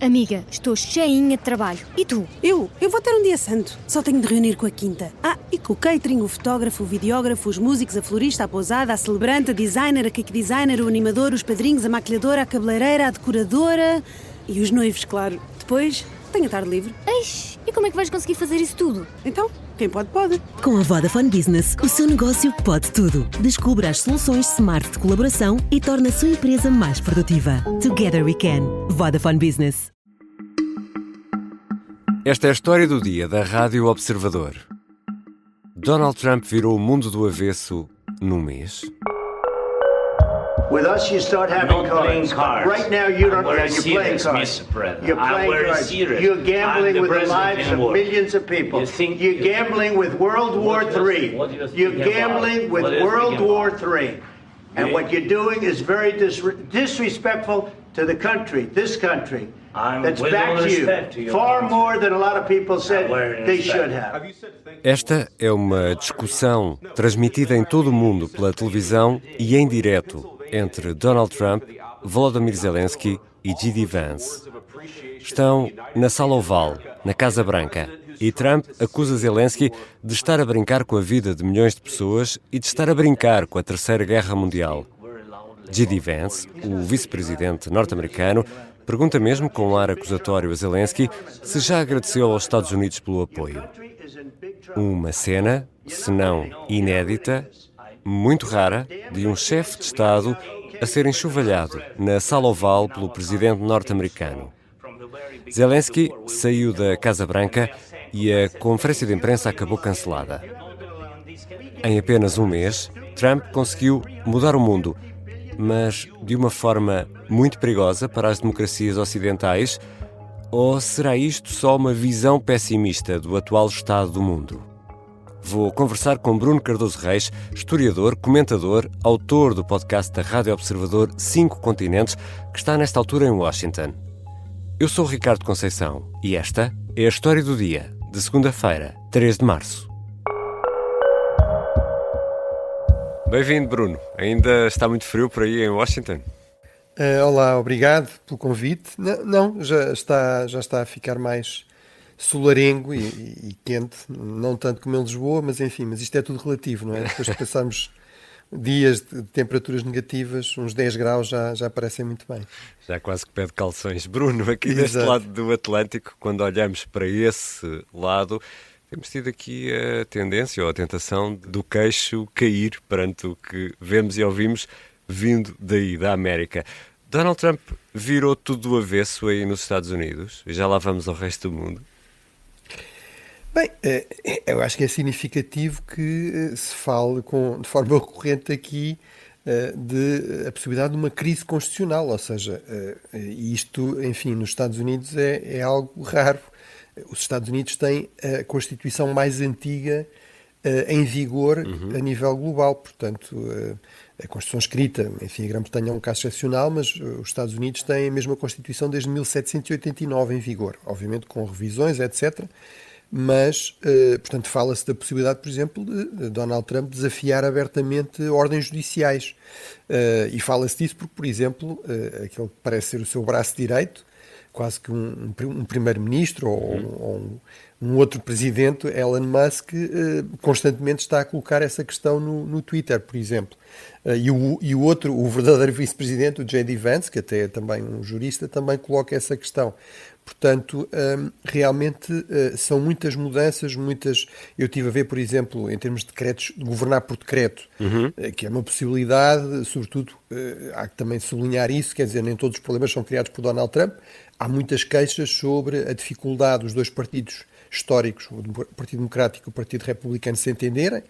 Amiga, estou cheinha de trabalho. E tu? Eu vou ter um dia santo. Só tenho de reunir com a quinta. E com o catering, o fotógrafo, o videógrafo, os músicos, a florista, a pousada, a celebrante, a designer, a cake designer, o animador, os padrinhos, a maquilhadora, a cabeleireira, a decoradora e os noivos, claro. Depois, tenho a tarde livre. Eish, e como é que vais conseguir fazer isso tudo? Então, quem pode, pode. Com a Vodafone Business, o seu negócio pode tudo. Descubra as soluções smart de colaboração e torne a sua empresa mais produtiva. Together we can. Vodafone Business. Esta é a história do dia da Rádio Observador. Donald Trump virou o mundo do avesso num mês. With us, you start having playing cards. Right now, you don't. You're playing cards. You're playing cards. You're gambling with the lives of millions of people. You're gambling with World War III. You're gambling with World War III. And what you're doing is very disrespectful to the country, this country. That's back to you. Far more than a lot of people said they should have. Esta é uma discussão transmitida em todo o mundo pela televisão e em direto entre Donald Trump, Volodymyr Zelensky e J.D. Vance. Estão na Sala Oval, na Casa Branca, e Trump acusa Zelensky de estar a brincar com a vida de milhões de pessoas e de estar a brincar com a Terceira Guerra Mundial. J.D. Vance, o vice-presidente norte-americano, pergunta mesmo com um ar acusatório a Zelensky se já agradeceu aos Estados Unidos pelo apoio. Uma cena, se não inédita, muito rara, de um chefe de Estado a ser enxovalhado na Sala Oval pelo presidente norte-americano. Zelensky saiu da Casa Branca e a conferência de imprensa acabou cancelada. Em apenas um mês, Trump conseguiu mudar o mundo, mas de uma forma muito perigosa para as democracias ocidentais, ou será isto só uma visão pessimista do atual estado do mundo? Vou conversar com Bruno Cardoso Reis, historiador, comentador, autor do podcast da Rádio Observador 5 Continentes, que está nesta altura em Washington. Eu sou o Ricardo Conceição e esta é a história do dia, de segunda-feira, 3 de março. Bem-vindo, Bruno. Ainda está muito frio por aí em Washington? Olá, obrigado pelo convite. Não, já está a ficar mais solarengo e quente, não tanto como em Lisboa, mas enfim, mas isto é tudo relativo, não é? Depois de passarmos dias de temperaturas negativas, uns 10 graus já parecem muito bem. Já quase que pede calções. Bruno, aqui Exato. deste lado do Atlântico, quando olhamos para esse lado, temos tido aqui a tendência ou a tentação do queixo cair perante o que vemos e ouvimos vindo daí, da América. Donald Trump virou tudo do avesso aí nos Estados Unidos e já lá vamos ao resto do mundo? Bem, eu acho que é significativo que se fale de forma recorrente aqui de a possibilidade de uma crise constitucional, ou seja, isto, enfim, nos Estados Unidos é algo raro. Os Estados Unidos têm a Constituição mais antiga em vigor a nível global, portanto, a Constituição escrita, enfim, a Grã-Bretanha é um caso excepcional, mas os Estados Unidos têm a mesma Constituição desde 1789 em vigor, obviamente com revisões, etc., mas, portanto, fala-se da possibilidade, por exemplo, de Donald Trump desafiar abertamente ordens judiciais. E fala-se disso porque, por exemplo, aquele que parece ser o seu braço direito, quase que um primeiro-ministro ou um outro presidente, Elon Musk, constantemente está a colocar essa questão no Twitter, por exemplo. O verdadeiro vice-presidente, o J.D. Vance, que até é também um jurista, também coloca essa questão. Portanto, realmente são muitas mudanças, eu estive a ver, por exemplo, em termos de decretos, de governar por decreto, que é uma possibilidade, sobretudo, há que também sublinhar isso, quer dizer, nem todos os problemas são criados por Donald Trump, há muitas queixas sobre a dificuldade dos dois partidos históricos, o Partido Democrático e o Partido Republicano, se entenderem,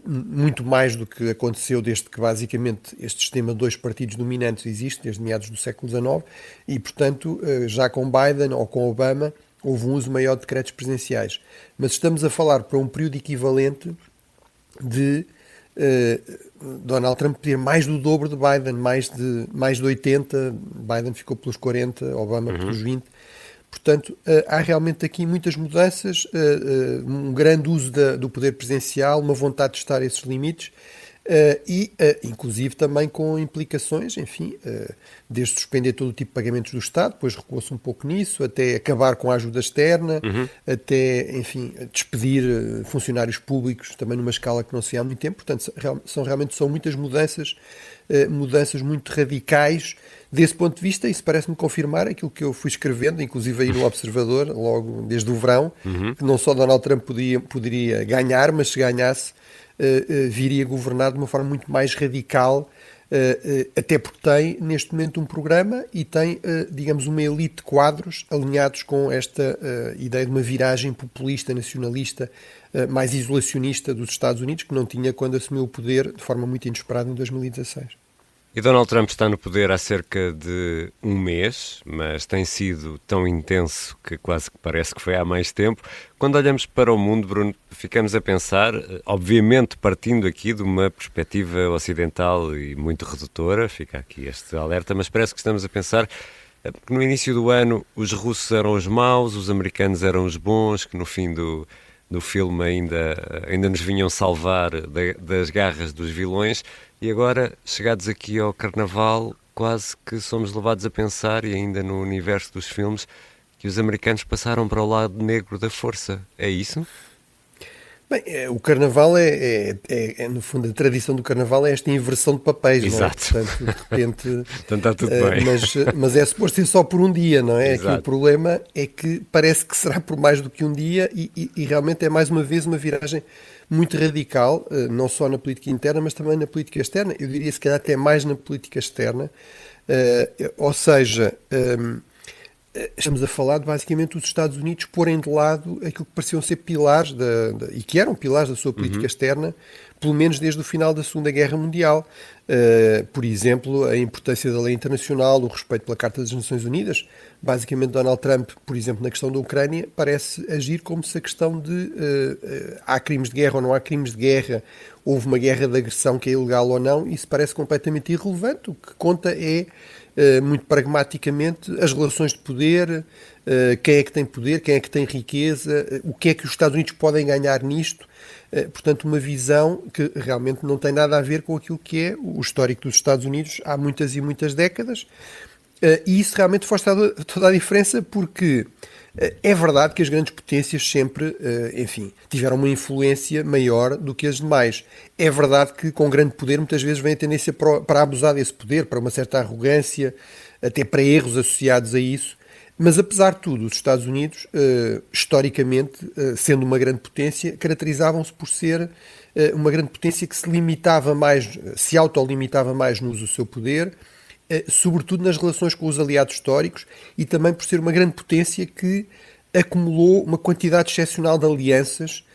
muito mais do que aconteceu desde que basicamente este sistema de dois partidos dominantes existe, desde meados do século XIX, e portanto já com Biden ou com Obama houve um uso maior de decretos presidenciais. Mas estamos a falar para um período equivalente de Donald Trump ter mais do dobro de Biden, mais de 80, Biden ficou pelos 40, Obama pelos 20. Portanto, há realmente aqui muitas mudanças, um grande uso do poder presidencial, uma vontade de testar esses limites inclusive também com implicações, enfim, desde suspender todo o tipo de pagamentos do Estado, depois recuou-se um pouco nisso, até acabar com a ajuda externa, até, enfim, despedir funcionários públicos também numa escala que não se vê há muito tempo. Portanto, são muitas mudanças muito radicais desse ponto de vista. Isso parece-me confirmar aquilo que eu fui escrevendo, inclusive aí no Observador, logo desde o verão, que não só Donald Trump poderia ganhar, mas se ganhasse, viria a governar de uma forma muito mais radical, até porque tem neste momento um programa e tem, digamos, uma elite de quadros alinhados com esta ideia de uma viragem populista, nacionalista, mais isolacionista dos Estados Unidos, que não tinha quando assumiu o poder de forma muito inesperada em 2016. E Donald Trump está no poder há cerca de um mês, mas tem sido tão intenso que quase que parece que foi há mais tempo. Quando olhamos para o mundo, Bruno, ficamos a pensar, obviamente partindo aqui de uma perspectiva ocidental e muito redutora, fica aqui este alerta, mas parece que estamos a pensar que no início do ano os russos eram os maus, os americanos eram os bons, que no fim do filme ainda nos vinham salvar das garras dos vilões. E agora, chegados aqui ao Carnaval, quase que somos levados a pensar, e ainda no universo dos filmes, que os americanos passaram para o lado negro da força. É isso? Bem, o Carnaval no fundo, a tradição do Carnaval é esta inversão de papéis. Exato. Não é? Portanto, de repente... Então está tudo bem. Mas é suposto ser só por um dia, não é? Exato. Aqui o problema é que parece que será por mais do que um dia e realmente é mais uma vez uma viragem muito radical, não só na política interna, mas também na política externa. Eu diria se calhar até mais na política externa. Ou seja... estamos a falar de basicamente os Estados Unidos porem de lado aquilo que pareciam ser pilares e que eram pilares da sua política externa, pelo menos desde o final da Segunda Guerra Mundial. Por exemplo, a importância da lei internacional, o respeito pela Carta das Nações Unidas. Basicamente, Donald Trump, por exemplo, na questão da Ucrânia, parece agir como se a questão de há crimes de guerra ou não há crimes de guerra, houve uma guerra de agressão que é ilegal ou não, isso parece completamente irrelevante. O que conta é muito pragmaticamente as relações de poder, quem é que tem poder, quem é que tem riqueza, o que é que os Estados Unidos podem ganhar nisto. Portanto, uma visão que realmente não tem nada a ver com aquilo que é o histórico dos Estados Unidos há muitas e muitas décadas. E isso realmente faz toda a diferença, porque é verdade que as grandes potências sempre, enfim, tiveram uma influência maior do que as demais. É verdade que com grande poder muitas vezes vem a tendência para abusar desse poder, para uma certa arrogância, até para erros associados a isso. Mas apesar de tudo, os Estados Unidos, historicamente, sendo uma grande potência, caracterizavam-se por ser uma grande potência que se limitava mais, se autolimitava mais no uso do seu poder, sobretudo nas relações com os aliados históricos, e também por ser uma grande potência que acumulou uma quantidade excepcional de alianças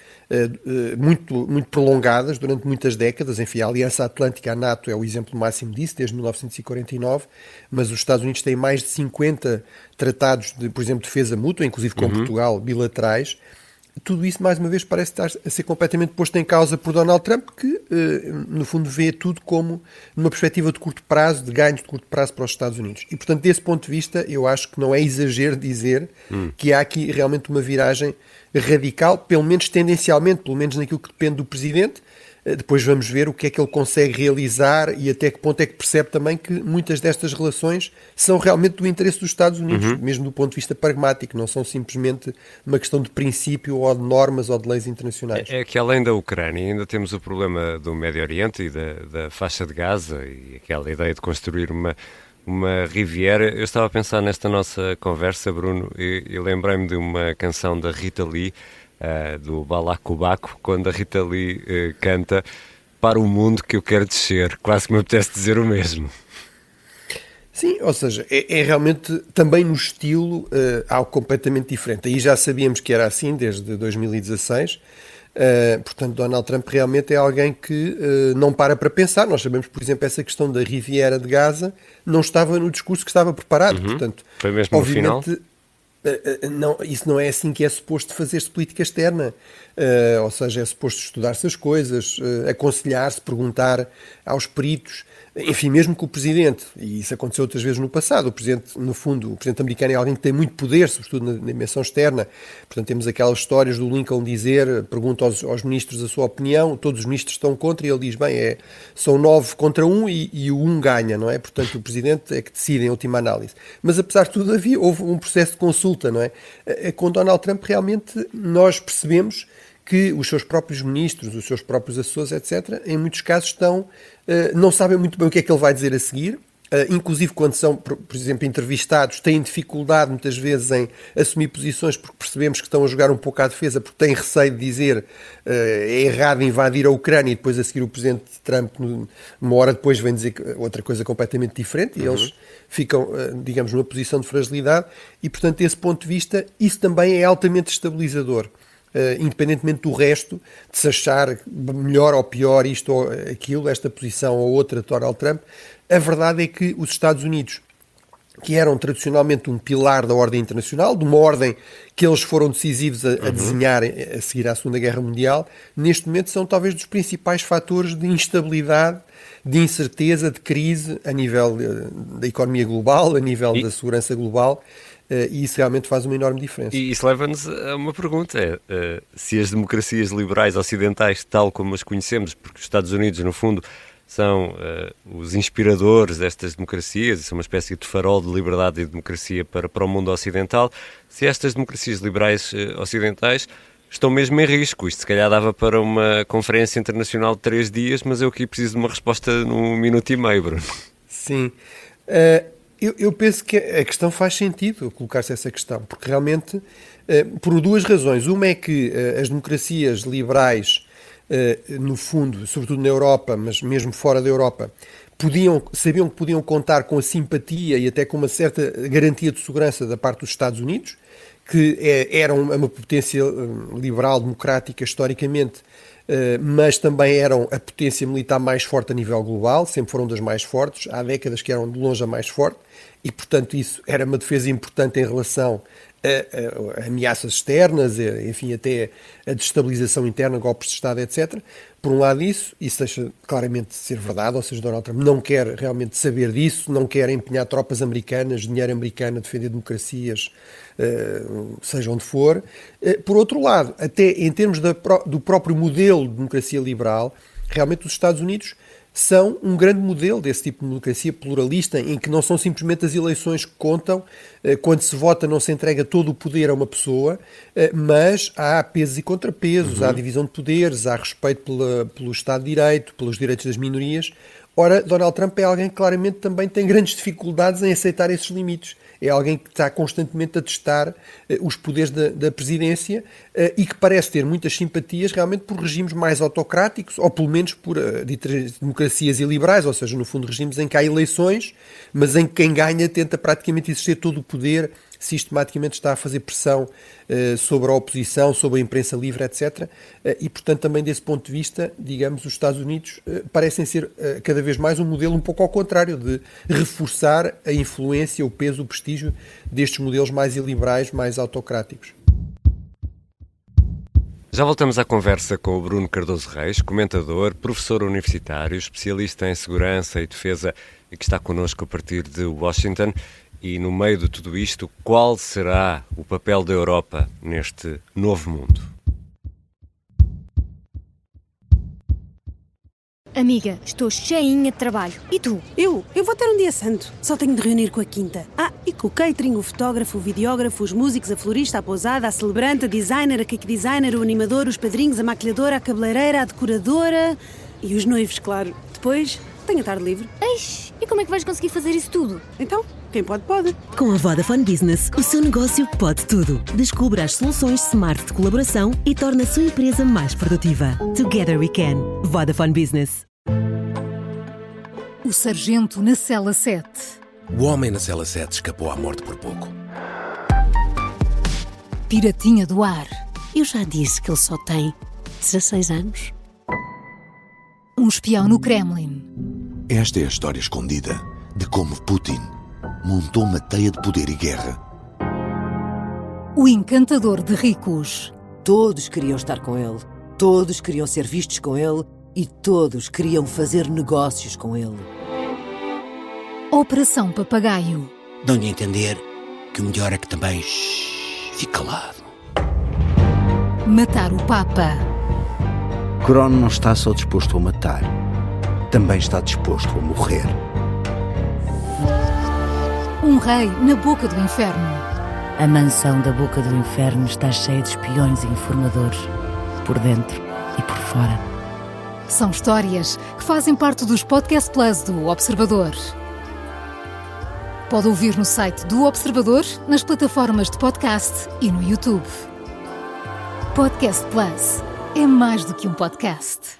muito, muito prolongadas durante muitas décadas. Enfim, a Aliança Atlântica, a NATO, é o exemplo máximo disso, desde 1949, mas os Estados Unidos têm mais de 50 tratados de, por exemplo, defesa mútua, inclusive com Portugal, bilaterais. Tudo isso, mais uma vez, parece estar a ser completamente posto em causa por Donald Trump, que, no fundo, vê tudo como numa perspectiva de curto prazo, de ganhos de curto prazo para os Estados Unidos. E, portanto, desse ponto de vista, eu acho que não é exagero dizer que há aqui realmente uma viragem radical, pelo menos tendencialmente, pelo menos naquilo que depende do Presidente. Depois vamos ver o que é que ele consegue realizar e até que ponto é que percebe também que muitas destas relações são realmente do interesse dos Estados Unidos, mesmo do ponto de vista pragmático, não são simplesmente uma questão de princípio ou de normas ou de leis internacionais. É que além da Ucrânia ainda temos o problema do Médio Oriente e da faixa de Gaza e aquela ideia de construir uma riviera. Eu estava a pensar nesta nossa conversa, Bruno, e lembrei-me de uma canção da Rita Lee, do Balacobaco, quando a Rita Lee canta "Para o mundo que eu quero descer", quase que me apetece dizer o mesmo. Sim, ou seja, é realmente também no estilo algo completamente diferente. Aí já sabíamos que era assim desde 2016. Portanto, Donald Trump realmente é alguém que não para pensar. Nós sabemos, por exemplo, essa questão da Riviera de Gaza não estava no discurso que estava preparado. Portanto, foi mesmo no final? Não, isso não é assim que é suposto fazer-se política externa. Ou seja, é suposto estudar-se as coisas, aconselhar-se, perguntar aos peritos. enfim, mesmo que o Presidente, e isso aconteceu outras vezes no passado, o Presidente, no fundo, o Presidente americano é alguém que tem muito poder, sobretudo na dimensão externa, portanto temos aquelas histórias do Lincoln dizer, pergunta aos ministros a sua opinião, todos os ministros estão contra, e ele diz, bem, são 9 contra 1 e o 1 ganha, não é? Portanto, o Presidente é que decide em última análise. Mas, apesar de tudo, houve um processo de consulta, não é? Com Donald Trump, realmente, nós percebemos que os seus próprios ministros, os seus próprios assessores, etc., em muitos casos não sabem muito bem o que é que ele vai dizer a seguir, inclusive quando são, por exemplo, entrevistados, têm dificuldade muitas vezes em assumir posições porque percebemos que estão a jogar um pouco à defesa, porque têm receio de dizer é errado invadir a Ucrânia e depois a seguir o Presidente Trump, uma hora depois, vem dizer outra coisa completamente diferente e eles ficam, digamos, numa posição de fragilidade e, portanto, desse ponto de vista, isso também é altamente estabilizador. Independentemente do resto, de se achar melhor ou pior isto ou aquilo, esta posição ou outra de Donald Trump, a verdade é que os Estados Unidos, que eram tradicionalmente um pilar da ordem internacional, de uma ordem que eles foram decisivos a desenhar a seguir à Segunda Guerra Mundial, neste momento são talvez dos principais fatores de instabilidade, de incerteza, de crise a nível da economia global, a nível da segurança global. E isso realmente faz uma enorme diferença. E isso leva-nos a uma pergunta, se as democracias liberais ocidentais, tal como as conhecemos, porque os Estados Unidos, no fundo, são os inspiradores destas democracias, são uma espécie de farol de liberdade e democracia para o mundo ocidental, se estas democracias liberais ocidentais estão mesmo em risco. Isto se calhar dava para uma conferência internacional de 3 dias, mas eu aqui preciso de uma resposta num minuto e meio, Bruno. Sim. Eu penso que a questão faz sentido, colocar-se essa questão, porque realmente, por 2 razões. Uma é que as democracias liberais, no fundo, sobretudo na Europa, mas mesmo fora da Europa, sabiam que podiam contar com a simpatia e até com uma certa garantia de segurança da parte dos Estados Unidos, que eram uma potência liberal, democrática, historicamente, mas também eram a potência militar mais forte a nível global, sempre foram das mais fortes, há décadas que eram de longe a mais forte, e portanto isso era uma defesa importante em relação a ameaças externas, enfim, até a destabilização interna, golpes de Estado, etc. Por um lado isso deixa claramente ser verdade, ou seja, Donald Trump não quer realmente saber disso, não quer empenhar tropas americanas, dinheiro americano a defender democracias, seja onde for. Por outro lado, até em termos do próprio modelo de democracia liberal, realmente os Estados Unidos são um grande modelo desse tipo de democracia pluralista, em que não são simplesmente as eleições que contam, quando se vota não se entrega todo o poder a uma pessoa, mas há pesos e contrapesos, há divisão de poderes, há respeito pelo Estado de Direito, pelos direitos das minorias. Ora, Donald Trump é alguém que claramente também tem grandes dificuldades em aceitar esses limites. É alguém que está constantemente a testar os poderes da presidência e que parece ter muitas simpatias realmente por regimes mais autocráticos, ou pelo menos por democracias iliberais, ou seja, no fundo regimes em que há eleições, mas em que quem ganha tenta praticamente exercer todo o poder, sistematicamente está a fazer pressão sobre a oposição, sobre a imprensa livre, etc. E, portanto, também desse ponto de vista, digamos, os Estados Unidos parecem ser cada vez mais um modelo um pouco ao contrário, de reforçar a influência, o peso, o prestígio destes modelos mais iliberais, mais autocráticos. Já voltamos à conversa com o Bruno Cardoso Reis, comentador, professor universitário, especialista em segurança e defesa e que está connosco a partir de Washington. E no meio de tudo isto, qual será o papel da Europa neste novo mundo? Amiga, estou cheinha de trabalho. E tu? Eu vou ter um dia santo. Só tenho de reunir com a quinta. E com o catering, o fotógrafo, o videógrafo, os músicos, a florista, a pousada, a celebrante, a designer, a cake designer, o animador, os padrinhos, a maquilhadora, a cabeleireira, a decoradora e os noivos, claro. Depois, tenho a tarde livre. Eish, e como é que vais conseguir fazer isso tudo? Então, quem pode, pode. Com a Vodafone Business, o seu negócio pode tudo. Descubra as soluções smart de colaboração e torne a sua empresa mais produtiva. Together we can. Vodafone Business. O sargento na cela 7. O homem na cela 7 escapou à morte por pouco. Piratinha do ar. Eu já disse que ele só tem 16 anos. Um espião no Kremlin. Esta é a história escondida de como Putin montou uma teia de poder e guerra. O encantador de ricos. Todos queriam estar com ele, todos queriam ser vistos com ele e todos queriam fazer negócios com ele. Operação Papagaio. Dão-lhe a entender que o melhor é que também fique calado. Matar o Papa. Crono não está só disposto a matar, também está disposto a morrer. Um rei na boca do inferno. A mansão da boca do inferno está cheia de espiões e informadores, por dentro e por fora. São histórias que fazem parte dos Podcast Plus do Observador. Pode ouvir no site do Observador, nas plataformas de podcast e no YouTube. Podcast Plus é mais do que um podcast.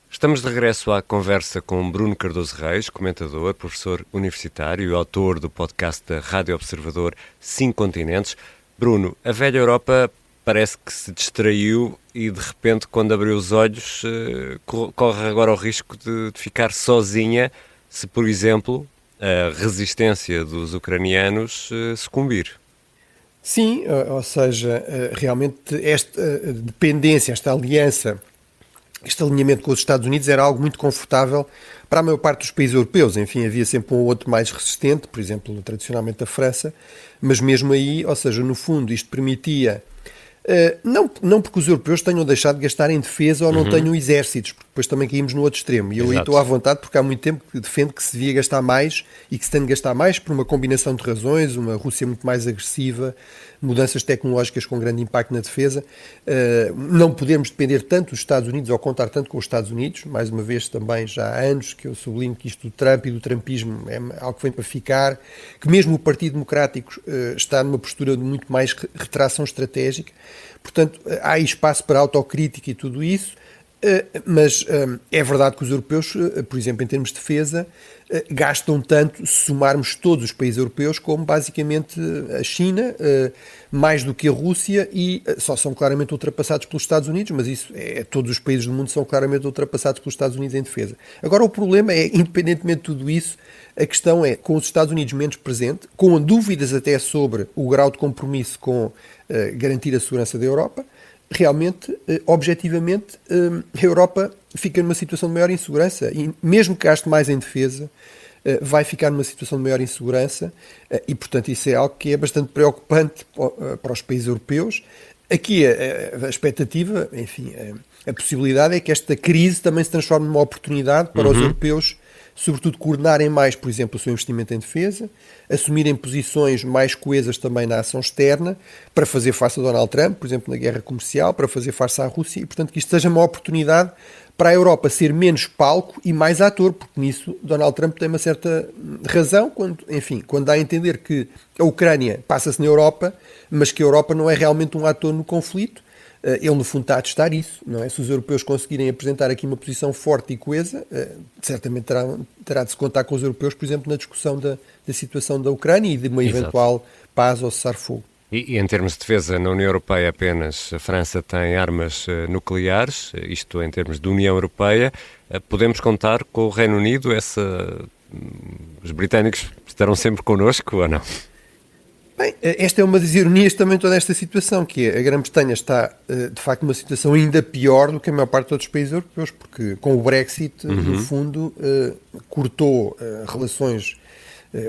Estamos de regresso à conversa com Bruno Cardoso Reis, comentador, professor universitário e autor do podcast da Rádio Observador 5 Continentes. Bruno, a velha Europa parece que se distraiu e de repente, quando abriu os olhos, corre agora o risco de ficar sozinha se, por exemplo, a resistência dos ucranianos sucumbir. Sim, ou seja, realmente esta dependência, esta aliança, este alinhamento com os Estados Unidos era algo muito confortável para a maior parte dos países europeus. Enfim, havia sempre um ou outro mais resistente, por exemplo, tradicionalmente a França, mas mesmo aí, ou seja, no fundo, isto permitia, não porque os europeus tenham deixado de gastar em defesa ou não tenham exércitos, porque depois também caímos no outro extremo. E eu aí estou à vontade porque há muito tempo que defendo que se devia gastar mais e que se tem de gastar mais por uma combinação de razões, uma Rússia muito mais agressiva, mudanças tecnológicas com grande impacto na defesa, não podemos depender tanto dos Estados Unidos ou contar tanto com os Estados Unidos. Mais uma vez também já há anos que eu sublinho que isto do Trump e do trumpismo é algo que vem para ficar, que mesmo o Partido Democrático está numa postura de muito mais retração estratégica. Portanto, há aí espaço para autocrítica e tudo isso, mas é verdade que os europeus, por exemplo, em termos de defesa, gastam tanto, se somarmos todos os países europeus, como basicamente a China, mais do que a Rússia, e só são claramente ultrapassados pelos Estados Unidos, mas isso todos os países do mundo são claramente ultrapassados pelos Estados Unidos em defesa. Agora, o problema é, independentemente de tudo isso, a questão é, com os Estados Unidos menos presente, com dúvidas até sobre o grau de compromisso com garantir a segurança da Europa, realmente, objetivamente, a Europa fica numa situação de maior insegurança e mesmo que gaste mais em defesa, vai ficar numa situação de maior insegurança e, portanto, isso é algo que é bastante preocupante para os países europeus. Aqui a expectativa, enfim, a possibilidade é que esta crise também se transforme numa oportunidade para os europeus, sobretudo coordenarem mais, por exemplo, o seu investimento em defesa, assumirem posições mais coesas também na ação externa, para fazer face a Donald Trump, por exemplo, na guerra comercial, para fazer face à Rússia, e, portanto, que isto seja uma oportunidade para a Europa ser menos palco e mais ator, porque nisso Donald Trump tem uma certa razão, quando dá a entender que a Ucrânia passa-se na Europa, mas que a Europa não é realmente um ator no conflito. Ele, no fundo, está a testar isso, não é? Se os europeus conseguirem apresentar aqui uma posição forte e coesa, certamente terá de se contar com os europeus, por exemplo, na discussão da situação da Ucrânia e de uma eventual paz ou cessar-fogo. E em termos de defesa, na União Europeia apenas a França tem armas nucleares, isto em termos de União Europeia. Podemos contar com o Reino Unido? Os britânicos estarão sempre connosco ou não? Bem, esta é uma das ironias também de toda esta situação, que é a Grã-Bretanha está, de facto, numa situação ainda pior do que a maior parte de outros países europeus, porque com o Brexit, no fundo, cortou relações,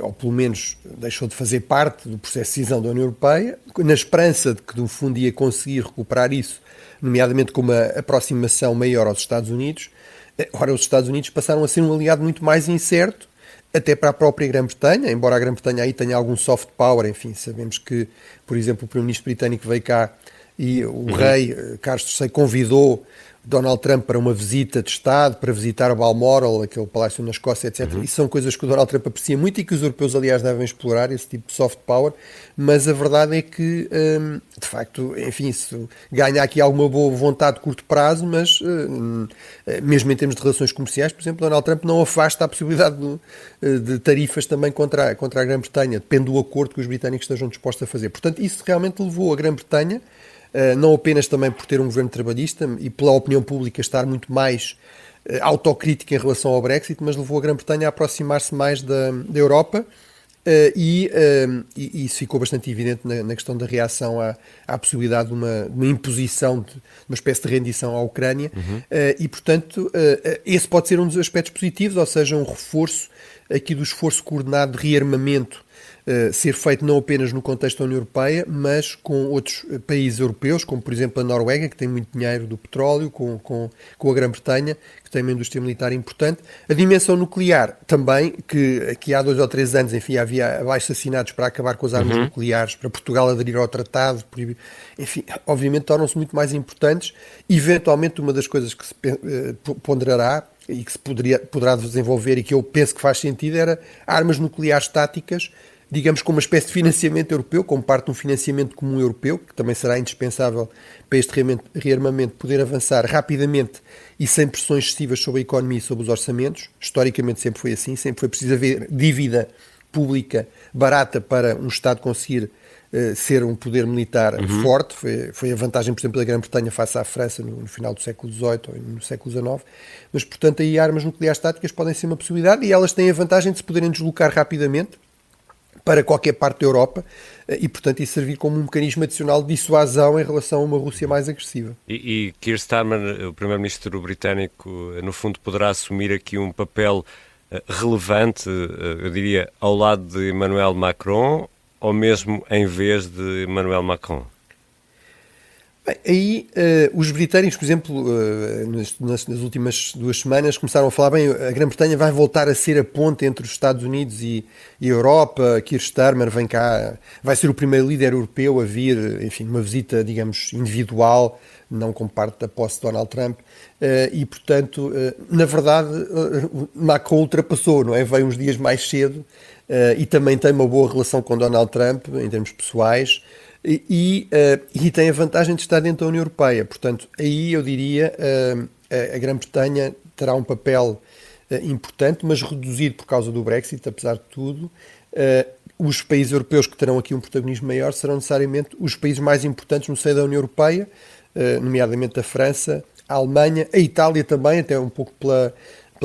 ou pelo menos deixou de fazer parte do processo de decisão da União Europeia, na esperança de que, no fundo, ia conseguir recuperar isso, nomeadamente com uma aproximação maior aos Estados Unidos. Ora, os Estados Unidos passaram a ser um aliado muito mais incerto, até para a própria Grã-Bretanha, embora a Grã-Bretanha aí tenha algum soft power. Enfim, sabemos que, por exemplo, o primeiro-ministro britânico veio cá e o rei Carlos III convidou Donald Trump para uma visita de Estado, para visitar Balmoral, aquele palácio na Escócia, etc. Isso são coisas que o Donald Trump aprecia muito e que os europeus, aliás, devem explorar, esse tipo de soft power, mas a verdade é que, de facto, enfim, isso ganha aqui alguma boa vontade de curto prazo, mas mesmo em termos de relações comerciais, por exemplo, Donald Trump não afasta a possibilidade de tarifas também contra a Grã-Bretanha, depende do acordo que os britânicos estejam dispostos a fazer. Portanto, isso realmente levou a Grã-Bretanha, não apenas também por ter um governo trabalhista e pela opinião pública estar muito mais autocrítica em relação ao Brexit, mas levou a Grã-Bretanha a aproximar-se mais da Europa e isso ficou bastante evidente na questão da reação à possibilidade de uma imposição, de uma espécie de rendição à Ucrânia, e, portanto, esse pode ser um dos aspectos positivos, ou seja, um reforço aqui do esforço coordenado de rearmamento ser feito não apenas no contexto da União Europeia, mas com outros países europeus, como por exemplo a Noruega, que tem muito dinheiro do petróleo, com a Grã-Bretanha, que tem uma indústria militar importante. A dimensão nuclear também, que aqui há 2 ou 3 anos, enfim, havia abaixo-assinados para acabar com as armas nucleares, para Portugal aderir ao tratado, enfim, obviamente tornam-se muito mais importantes. Eventualmente, uma das coisas que se ponderará e que se poderá desenvolver e que eu penso que faz sentido era armas nucleares táticas, digamos, como uma espécie de financiamento europeu, como parte de um financiamento comum europeu, que também será indispensável para este rearmamento poder avançar rapidamente e sem pressões excessivas sobre a economia e sobre os orçamentos. Historicamente sempre foi assim, sempre foi preciso haver dívida pública barata para um Estado conseguir ser um poder militar forte. Foi a vantagem, por exemplo, da Grã-Bretanha face à França no final do século XVIII ou no século XIX. Mas, portanto, aí armas nucleares táticas podem ser uma possibilidade e elas têm a vantagem de se poderem deslocar rapidamente para qualquer parte da Europa e, portanto, isso servir como um mecanismo adicional de dissuasão em relação a uma Rússia mais agressiva. E Keir Starmer, o primeiro-ministro britânico, no fundo poderá assumir aqui um papel relevante, eu diria, ao lado de Emmanuel Macron ou mesmo em vez de Emmanuel Macron? Bem, aí os britânicos, por exemplo, nas últimas 2 semanas começaram a falar, bem, a Grã-Bretanha vai voltar a ser a ponte entre os Estados Unidos e a Europa. Keir Starmer vem cá, vai ser o primeiro líder europeu a vir, enfim, uma visita, digamos, individual, não como parte da posse de Donald Trump, e, portanto, na verdade, Macron ultrapassou, não é? Veio uns dias mais cedo e também tem uma boa relação com Donald Trump, em termos pessoais, e tem a vantagem de estar dentro da União Europeia. Portanto, aí eu diria a Grã-Bretanha terá um papel importante, mas reduzido por causa do Brexit, apesar de tudo. Os países europeus que terão aqui um protagonismo maior serão necessariamente os países mais importantes no seio da União Europeia, nomeadamente a França, a Alemanha, a Itália também, até um pouco pela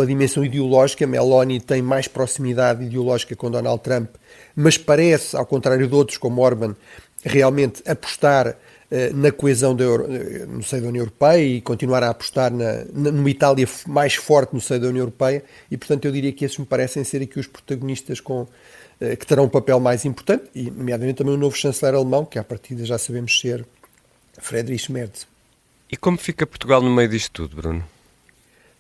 dimensão ideológica. Meloni tem mais proximidade ideológica com Donald Trump, mas parece, ao contrário de outros como Orban, realmente apostar na coesão no seio da União Europeia e continuar a apostar numa Itália mais forte no seio da União Europeia e, portanto, eu diria que esses me parecem ser aqui os protagonistas que terão um papel mais importante e, nomeadamente, também o novo chanceler alemão, que à partida já sabemos ser Friedrich Merz. E como fica Portugal no meio disto tudo, Bruno?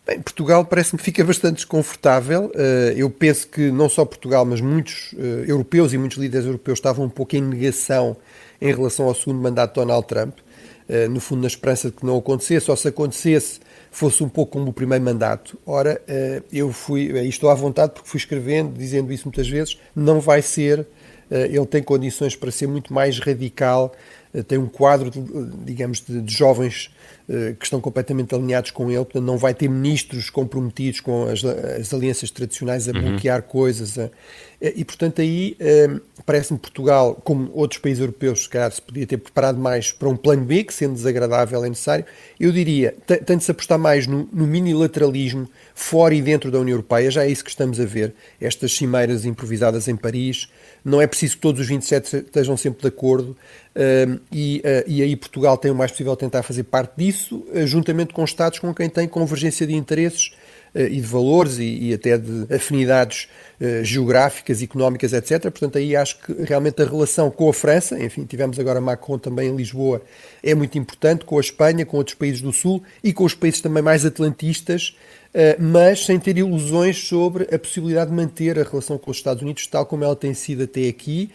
Bem, Portugal parece-me que fica bastante desconfortável. Eu penso que não só Portugal, mas muitos europeus e muitos líderes europeus estavam um pouco em negação em relação ao segundo mandato de Donald Trump, no fundo na esperança de que não acontecesse, ou se acontecesse fosse um pouco como o primeiro mandato. Ora, eu estou à vontade porque fui escrevendo, dizendo isso muitas vezes, não vai ser, ele tem condições para ser muito mais radical, tem um quadro, digamos, de jovens que estão completamente alinhados com ele, portanto não vai ter ministros comprometidos com as alianças tradicionais a bloquear coisas. E, portanto, aí parece-me Portugal, como outros países europeus, se calhar se podia ter preparado mais para um plano B, que sendo desagradável é necessário. Eu diria, tem de se apostar mais no minilateralismo fora e dentro da União Europeia, já é isso que estamos a ver, estas cimeiras improvisadas em Paris. Não é preciso que todos os 27 estejam sempre de acordo, e aí Portugal tem o mais possível tentar fazer parte disso, juntamente com Estados com quem tem convergência de interesses e de valores e até de afinidades geográficas, económicas, etc. Portanto, aí acho que realmente a relação com a França, enfim, tivemos agora Macron também em Lisboa, é muito importante, com a Espanha, com outros países do Sul e com os países também mais atlantistas, mas sem ter ilusões sobre a possibilidade de manter a relação com os Estados Unidos tal como ela tem sido até aqui.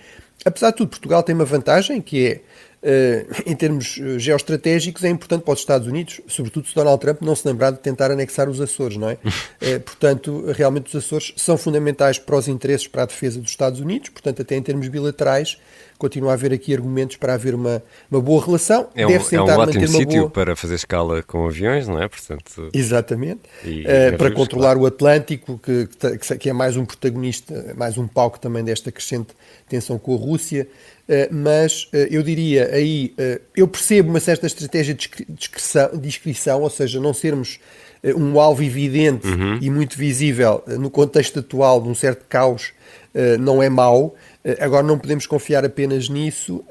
Apesar de tudo, Portugal tem uma vantagem, que é, em termos geoestratégicos, é importante para os Estados Unidos, sobretudo se Donald Trump não se lembrar de tentar anexar os Açores, não é? Portanto, realmente os Açores são fundamentais para os interesses, para a defesa dos Estados Unidos, portanto, até em termos bilaterais, continua a haver aqui argumentos para haver uma boa relação. É um ótimo sítio para fazer escala com aviões, não é? Portanto, exatamente. Para controlar o Atlântico, que é mais um protagonista, mais um palco também desta crescente tensão com a Rússia. Mas eu diria aí, eu percebo uma certa estratégia de discrição, ou seja, não sermos um alvo evidente e muito visível no contexto atual de um certo caos não é mau. Agora não podemos confiar apenas nisso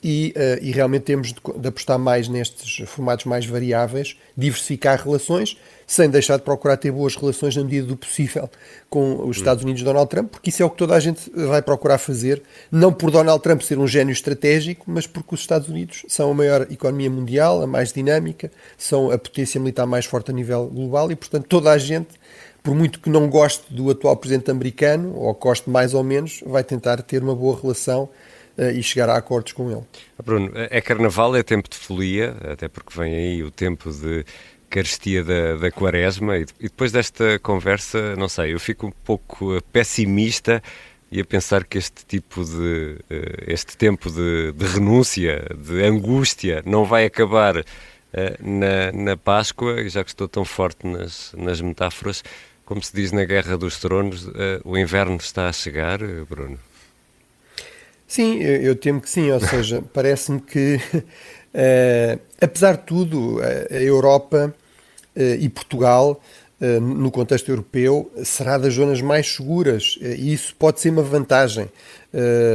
e realmente temos de apostar mais nestes formatos mais variáveis, diversificar relações, sem deixar de procurar ter boas relações na medida do possível com os Estados Unidos de Donald Trump, porque isso é o que toda a gente vai procurar fazer, não por Donald Trump ser um gênio estratégico, mas porque os Estados Unidos são a maior economia mundial, a mais dinâmica, são a potência militar mais forte a nível global e, portanto, toda a gente, por muito que não goste do atual presidente americano, ou goste mais ou menos, vai tentar ter uma boa relação e chegar a acordos com ele. Bruno, é carnaval, é tempo de folia, até porque vem aí o tempo de carestia da quaresma e depois desta conversa, não sei, eu fico um pouco pessimista e a pensar que este tempo de renúncia, de angústia, não vai acabar na Páscoa, já que estou tão forte nas metáforas, como se diz na Guerra dos Tronos, o inverno está a chegar, Bruno? Sim, eu temo que sim, ou seja, parece-me que, apesar de tudo, a Europa e Portugal, no contexto europeu, será das zonas mais seguras e isso pode ser uma vantagem.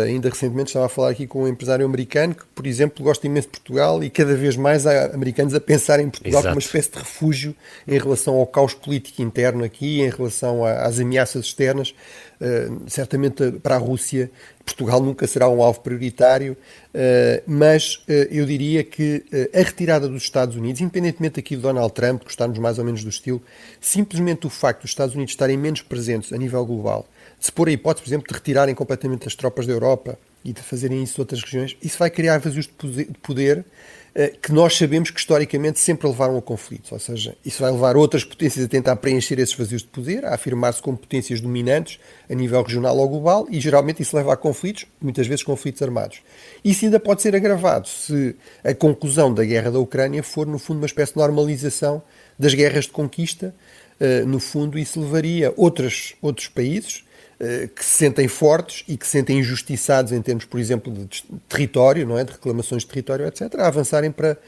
Ainda recentemente estava a falar aqui com um empresário americano que, por exemplo, gosta imenso de Portugal e cada vez mais há americanos a pensar em Portugal como uma espécie de refúgio em relação ao caos político interno aqui, em relação às ameaças externas. Certamente para a Rússia Portugal nunca será um alvo prioritário, mas eu diria que a retirada dos Estados Unidos, independentemente aqui de Donald Trump, gostarmos mais ou menos do estilo, simplesmente o facto dos Estados Unidos estarem menos presentes a nível global, se pôr a hipótese, por exemplo, de retirarem completamente as tropas da Europa e de fazerem isso em outras regiões, isso vai criar vazios de poder que nós sabemos que historicamente sempre levaram a conflitos, ou seja, isso vai levar outras potências a tentar preencher esses vazios de poder, a afirmar-se como potências dominantes a nível regional ou global e geralmente isso leva a conflitos, muitas vezes conflitos armados. Isso ainda pode ser agravado se a conclusão da guerra da Ucrânia for, no fundo, uma espécie de normalização das guerras de conquista. No fundo, isso levaria outros países que se sentem fortes e que se sentem injustiçados em termos, por exemplo, de território, não é? De reclamações de território, etc., a avançarem para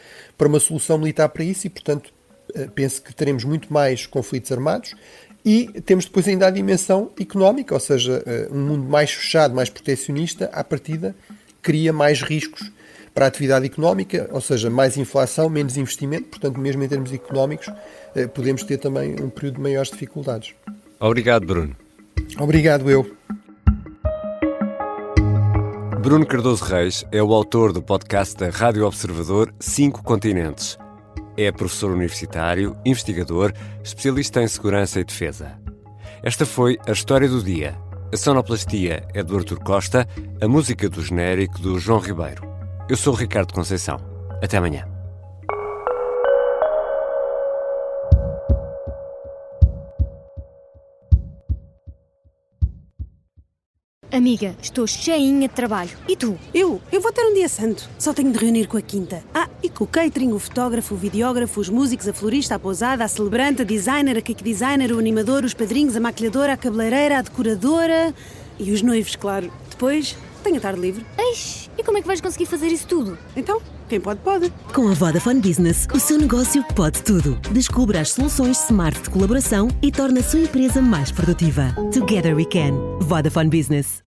uma solução militar para isso e, portanto, penso que teremos muito mais conflitos armados e temos depois ainda a dimensão económica, ou seja, um mundo mais fechado, mais protecionista, à partida, cria mais riscos para a atividade económica, ou seja, mais inflação, menos investimento, portanto, mesmo em termos económicos, podemos ter também um período de maiores dificuldades. Obrigado, Bruno. Obrigado, eu. Bruno Cardoso Reis é o autor do podcast da Rádio Observador 5 Continentes. É professor universitário, investigador, especialista em segurança e defesa. Esta foi a história do dia. A sonoplastia é do Artur Costa, a música do genérico do João Ribeiro. Eu sou o Ricardo Conceição. Até amanhã. Amiga, estou cheinha de trabalho. E tu? Eu vou ter um dia santo. Só tenho de reunir com a quinta. E com o catering, o fotógrafo, o videógrafo, os músicos, a florista, a pousada, a celebrante, a designer, a cake designer, o animador, os padrinhos, a maquilhadora, a cabeleireira, a decoradora e os noivos, claro. Depois, tenho a tarde livre. Eish, e como é que vais conseguir fazer isso tudo? Então, quem pode, pode. Com a Vodafone Business, o seu negócio pode tudo. Descubra as soluções smart de colaboração e torne a sua empresa mais produtiva. Together we can. Vodafone Business.